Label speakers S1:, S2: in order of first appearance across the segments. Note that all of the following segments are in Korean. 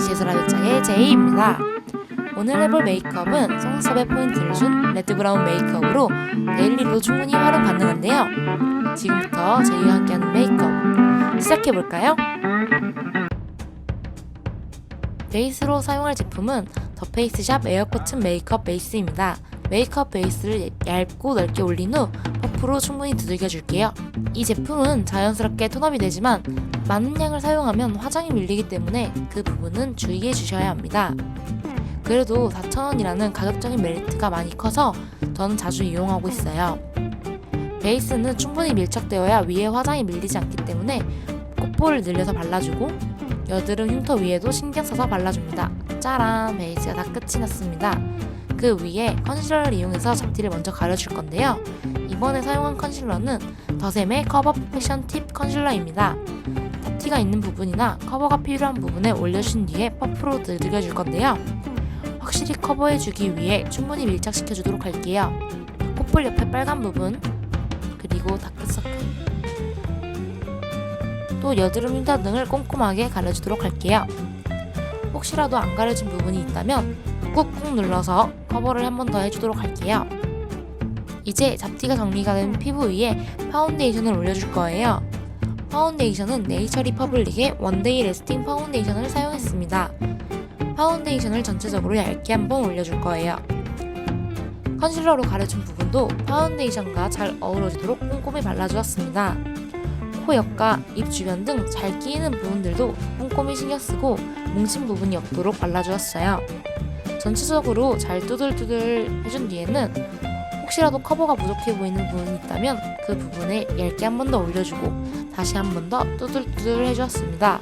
S1: 베이스 제소라백장의 제이입니다. 오늘 해볼 메이크업은 속눈썹에 포인트를 준 레드 브라운 메이크업으로 데일리로 충분히 활용 가능한데요. 지금부터 제이와 함께하는 메이크업 시작해볼까요? 베이스로 사용할 제품은 더 페이스샵 에어코튼 메이크업 베이스입니다. 메이크업 베이스를 얇고 넓게 올린 후 퍼프로 충분히 두들겨줄게요. 이 제품은 자연스럽게 톤업이 되지만 많은 양을 사용하면 화장이 밀리기 때문에 그 부분은 주의해 주셔야 합니다. 그래도 4,000원이라는 가격적인 메리트가 많이 커서 저는 자주 이용하고 있어요. 베이스는 충분히 밀착되어야 위에 화장이 밀리지 않기 때문에 콧볼을 늘려서 발라주고 여드름 흉터 위에도 신경 써서 발라줍니다. 짜란! 베이스가 다 끝이 났습니다. 그 위에 컨실러를 이용해서 잡티를 먼저 가려줄 건데요. 이번에 사용한 컨실러는 더샘의 커버 퍼펙션 팁 컨실러입니다. 잡티가 있는 부분이나 커버가 필요한 부분에 올려준 뒤에 퍼프로 두들겨줄 건데요. 확실히 커버해주기 위해 충분히 밀착시켜주도록 할게요. 콧볼 옆에 빨간 부분, 그리고 다크서클, 또 여드름 흉터 등을 꼼꼼하게 가려주도록 할게요. 혹시라도 안 가려진 부분이 있다면 꾹꾹 눌러서 커버를 한 번 더 해주도록 할게요. 이제 잡티가 정리가 된 피부 위에 파운데이션을 올려줄 거예요. 파운데이션은 네이처 리퍼블릭의 원데이 레스팅 파운데이션을 사용했습니다. 파운데이션을 전체적으로 얇게 한번 올려줄 거예요. 컨실러로 가려준 부분도 파운데이션과 잘 어우러지도록 꼼꼼히 발라주었습니다. 코 옆과 입 주변 등 잘 끼이는 부분들도 꼼꼼히 신경쓰고 뭉친 부분이 없도록 발라주었어요. 전체적으로 잘 두들두들 해준 뒤에는 혹시라도 커버가 부족해 보이는 부분이 있다면 그 부분에 얇게 한 번 더 올려주고 다시 한 번 더 두들두들 해주었습니다.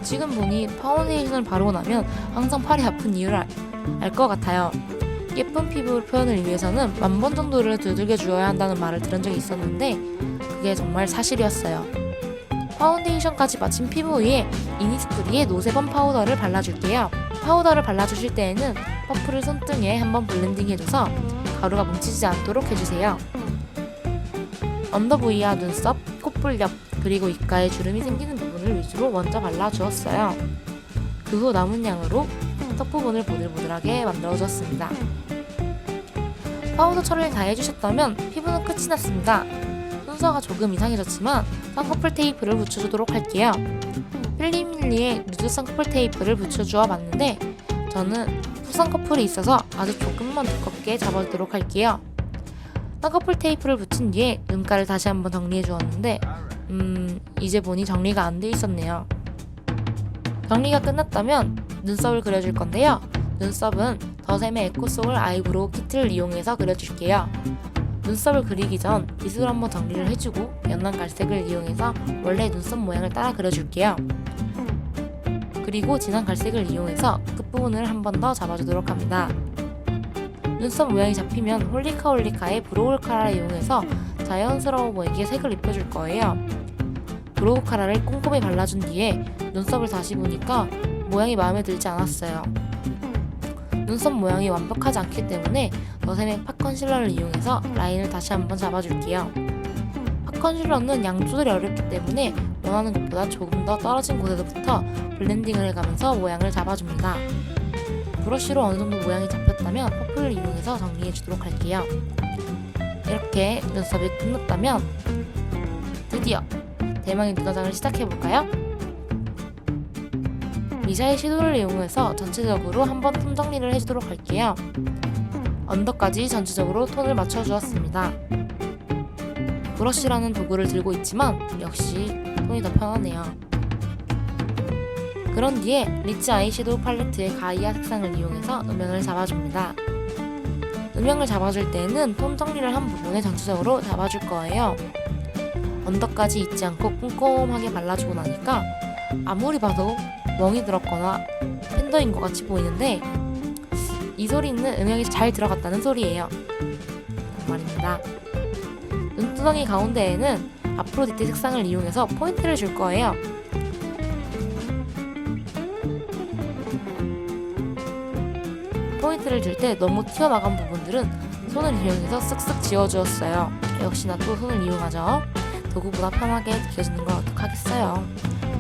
S1: 지금 보니 파운데이션을 바르고 나면 항상 팔이 아픈 이유를 알 것 같아요. 예쁜 피부 표현을 위해서는 10,000번 정도를 두들겨 주어야 한다는 말을 들은 적이 있었는데 그게 정말 사실이었어요. 파운데이션까지 마친 피부 위에 이니스프리의 노세범 파우더를 발라줄게요. 파우더를 발라주실 때에는 퍼프를 손등에 한번 블렌딩 해줘서 가루가 뭉치지 않도록 해주세요. 언더 부위와 눈썹, 콧볼 옆, 그리고 입가에 주름이 생기는 부분을 위주로 먼저 발라주었어요. 그 후 남은 양으로 턱 부분을 보들보들하게 만들어주었습니다. 파우더 처리를 다 해주셨다면 피부는 끝이 났습니다. 순서가 조금 이상해졌지만 쌍꺼풀 테이프를 붙여주도록 할게요. 필리밀리의 누드 쌍꺼풀 테이프를 붙여주어 봤는데 저는 푸쌍꺼풀이 있어서 아주 조금만 두껍게 잡아주도록 할게요. 쌍꺼풀 테이프를 붙인 뒤에 눈가를 다시 한번 정리해 주었는데 이제 보니 정리가 안 돼 있었네요. 정리가 끝났다면 눈썹을 그려줄 건데요. 눈썹은 더샘의 에코소울 아이브로우 키트를 이용해서 그려줄게요. 눈썹을 그리기 전 빗으로 한번 정리를 해주고 연한 갈색을 이용해서 원래 눈썹 모양을 따라 그려줄게요. 그리고 진한 갈색을 이용해서 끝부분을 한 번 더 잡아주도록 합니다. 눈썹 모양이 잡히면 홀리카홀리카의 브로우 카라를 이용해서 자연스러워 보이게 색을 입혀줄 거예요. 브로우 카라를 꼼꼼히 발라준 뒤에 눈썹을 다시 보니까 모양이 마음에 들지 않았어요. 눈썹 모양이 완벽하지 않기 때문에 더샘의 팟 컨실러를 이용해서 라인을 다시 한번 잡아줄게요. 팟 컨실러는 양 조절이 어렵기 때문에 원하는 것보다 조금 더 떨어진 곳에서부터 블렌딩을 해가면서 모양을 잡아줍니다. 브러쉬로 어느 정도 모양이 잡혔다면 퍼프를 이용해서 정리해주도록 할게요. 이렇게 눈썹이 끝났다면 드디어 대망의 눈화장을 시작해볼까요? 미샤의 시도를 이용해서 전체적으로 한번 톤 정리를 해주도록 할게요. 언더까지 전체적으로 톤을 맞춰주었습니다. 브러쉬라는 도구를 들고 있지만 역시 톤이 더 편하네요. 그런 뒤에 리치 아이섀도우 팔레트의 가이아 색상을 이용해서 음영을 잡아줍니다. 음영을 잡아줄 때에는 톤 정리를 한 부분에 전체적으로 잡아줄 거예요. 언더까지 잊지 않고 꼼꼼하게 발라주고 나니까 아무리 봐도 멍이 들었거나 팬더인 것 같이 보이는데 이 소리는 음영이 잘 들어갔다는 소리예요. 정말입니다. 눈두덩이 가운데에는 아프로디테 색상을 이용해서 포인트를 줄 거예요. 포인트를 줄 때 너무 튀어나간 부분들은 손을 이용해서 쓱쓱 지워주었어요. 역시나 또 손을 이용하죠. 도구보다 편하게 느껴지는 걸 어떡하겠어요.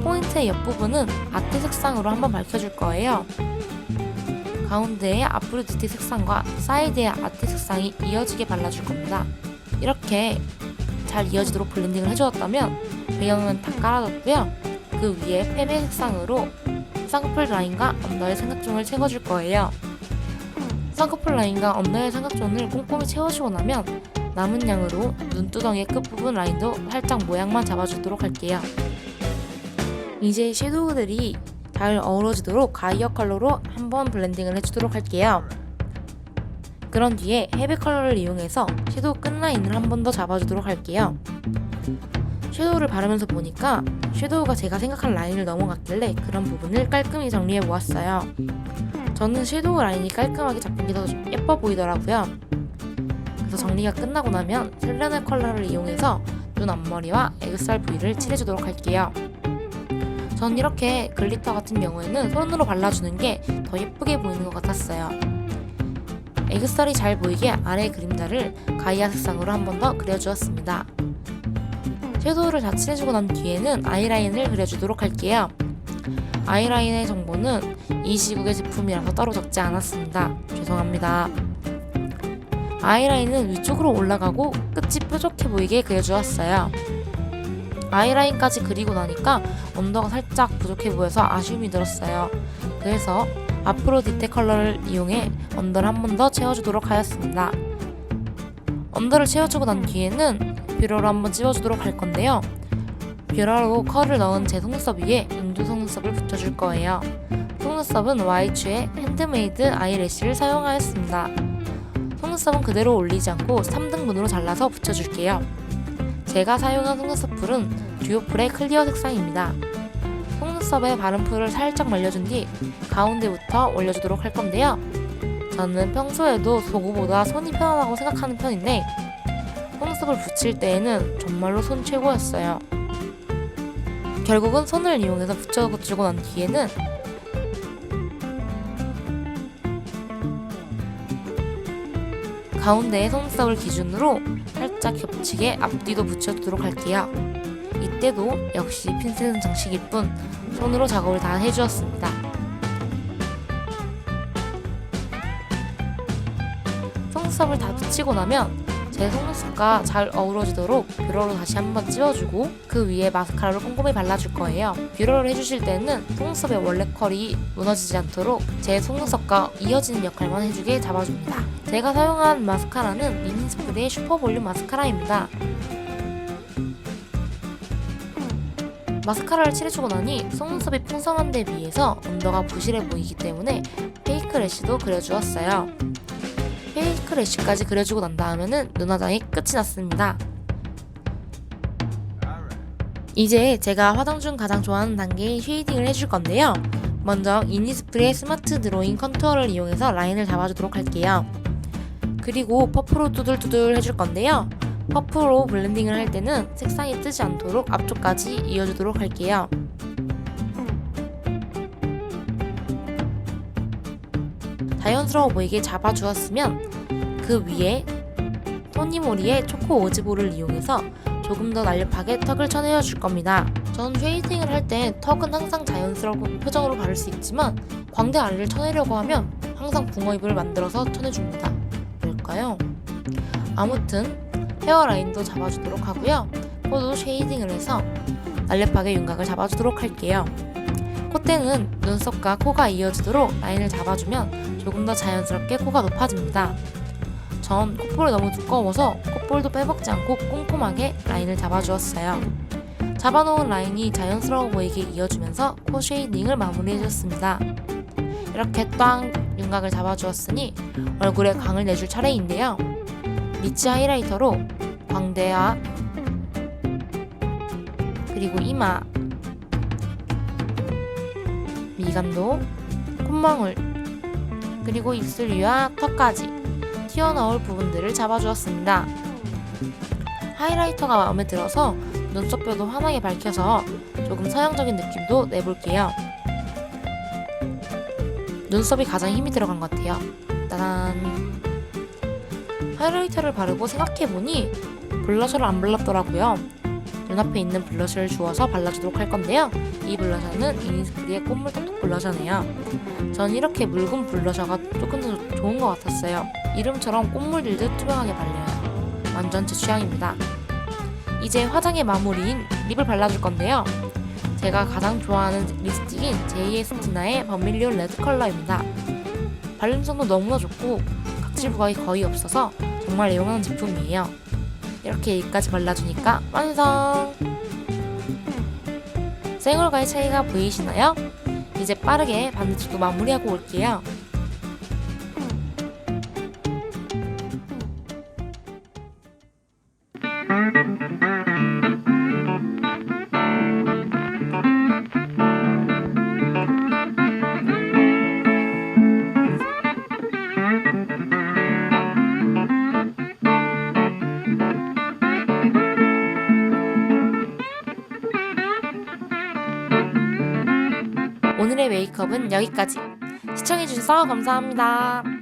S1: 포인트의 옆부분은 아트 색상으로 한번 밝혀줄 거예요. 가운데의 아프로디테 색상과 사이드의 아트 색상이 이어지게 발라줄 겁니다. 이렇게 잘 이어지도록 블렌딩을 해주었다면 배경은 다 깔아뒀고요. 그 위에 패배 색상으로 쌍꺼풀 라인과 언더의 삼각존을 채워줄 거예요. 쌍꺼풀 라인과 언더의 삼각존을 꼼꼼히 채워주고 나면 남은 양으로 눈두덩이의 끝부분 라인도 살짝 모양만 잡아주도록 할게요. 이제 섀도우들이 잘 어우러지도록 가이어 컬러로 한번 블렌딩을 해주도록 할게요. 그런 뒤에 헤비 컬러를 이용해서 섀도우 끝라인을 한 번 더 잡아주도록 할게요. 섀도우를 바르면서 보니까 섀도우가 제가 생각한 라인을 넘어갔길래 그런 부분을 깔끔히 정리해 보았어요. 저는 섀도우 라인이 깔끔하게 잡힌 게 더 예뻐 보이더라고요. 그래서 정리가 끝나고 나면 셀레나 컬러를 이용해서 눈 앞머리와 애교살 부위를 칠해주도록 할게요. 전 이렇게 글리터 같은 경우에는 손으로 발라주는 게 더 예쁘게 보이는 것 같았어요. 애교살이 잘 보이게 아래 그림자를 가이아 색상으로 한 번 더 그려주었습니다. 섀도우를 다 칠해주고 난 뒤에는 아이라인을 그려주도록 할게요. 아이라인의 정보는 이 시국의 제품이라서 따로 적지 않았습니다. 죄송합니다. 아이라인은 위쪽으로 올라가고 끝이 뾰족해 보이게 그려주었어요. 아이라인까지 그리고 나니까 언더가 살짝 부족해 보여서 아쉬움이 들었어요. 그래서 아프로디테 컬러를 이용해 언더를 한 번 더 채워주도록 하였습니다. 언더를 채워주고 난 뒤에는 뷰러로 한번 찝어주도록 할 건데요. 뷰러로 컬을 넣은 제 속눈썹 위에 인조 속눈썹을 붙여줄 거예요. 속눈썹은 와이추의 핸드메이드 아이래쉬를 사용하였습니다. 속눈썹은 그대로 올리지 않고 3등분으로 잘라서 붙여줄게요. 제가 사용한 속눈썹 풀은 듀오풀의 클리어 색상입니다. 속눈썹에 바른 풀을 살짝 말려준 뒤 가운데부터 올려주도록 할 건데요. 저는 평소에도 도구보다 손이 편하다고 생각하는 편인데 속눈썹을 붙일 때에는 정말로 손 최고였어요. 결국은 손을 이용해서 붙여주고 난 뒤에는 가운데에 속눈썹을 기준으로 살짝 겹치게 앞뒤도 붙여주도록 할게요. 이때도 역시 핀셋은 정식일 뿐 손으로 작업을 다 해주었습니다. 속눈썹을 다 붙이고 나면 제 속눈썹과 잘 어우러지도록 뷰러로 다시 한번 찝어주고 그 위에 마스카라를 꼼꼼히 발라줄 거예요. 뷰러를 해주실 때는 속눈썹의 원래 컬이 무너지지 않도록 제 속눈썹과 이어지는 역할만 해주게 잡아줍니다. 제가 사용한 마스카라는 이니스프리의 슈퍼볼륨 마스카라입니다. 마스카라를 칠해주고 나니 속눈썹이 풍성한 데 비해서 언더가 부실해 보이기 때문에 페이크 래쉬도 그려주었어요. 페이크 래쉬까지 그려주고 난 다음에는 눈 화장이 끝이 났습니다. 이제 제가 화장 중 가장 좋아하는 단계인 쉐이딩을 해줄 건데요. 먼저 이니스프리의 스마트 드로잉 컨투어를 이용해서 라인을 잡아주도록 할게요. 그리고 퍼프로 두들두들 해줄 건데요. 퍼프로 블렌딩을 할 때는 색상이 뜨지 않도록 앞쪽까지 이어주도록 할게요. 자연스러워 보이게 잡아주었으면 그 위에 토니모리의 초코 오즈볼을 이용해서 조금 더 날렵하게 턱을 쳐내어 줄 겁니다. 전 쉐이딩을 할 때 턱은 항상 자연스러운 표정으로 바를 수 있지만 광대 아래를 쳐내려고 하면 항상 붕어입을 만들어서 쳐내줍니다. 왜일까요? 아무튼 헤어라인도 잡아주도록 하고요. 코도 쉐이딩을 해서 날렵하게 윤곽을 잡아주도록 할게요. 콧대는 눈썹과 코가 이어지도록 라인을 잡아주면 조금 더 자연스럽게 코가 높아집니다. 전 콧볼이 너무 두꺼워서 콧볼도 빼먹지 않고 꼼꼼하게 라인을 잡아주었어요. 잡아놓은 라인이 자연스러워 보이게 이어주면서 코 쉐이딩을 마무리해줬습니다. 이렇게 땅 윤곽을 잡아주었으니 얼굴에 광을 내줄 차례인데요. 리치 하이라이터로 광대와 그리고 이마, 미간도, 콧망울, 그리고 입술 위와 턱까지 튀어나올 부분들을 잡아주었습니다. 하이라이터가 마음에 들어서 눈썹뼈도 환하게 밝혀서 조금 서양적인 느낌도 내볼게요. 눈썹이 가장 힘이 들어간 것 같아요. 따단! 하이라이터를 바르고 생각해보니 블러셔를 안 발랐더라고요. 눈앞에 있는 블러셔를 주워서 발라주도록 할 건데요. 이 블러셔는 이니스프리의 꽃물 톡톡 블러셔네요. 전 이렇게 묽은 블러셔가 조금 더 좋은 것 같았어요. 이름처럼 꽃물 들듯 투명하게 발려요. 완전 제 취향입니다. 이제 화장의 마무리인 립을 발라줄 건데요. 제가 가장 좋아하는 립스틱인 JST나의 버밀리온 레드 컬러입니다. 발림성도 너무나 좋고 각질 부각이 거의 없어서 정말 애용하는 제품이에요. 이렇게 여기까지 발라주니까 완성! 생얼과의 차이가 보이시나요? 이제 빠르게 반대쪽도 마무리하고 올게요. 오늘의 메이크업은 여기까지. 시청해주셔서 감사합니다.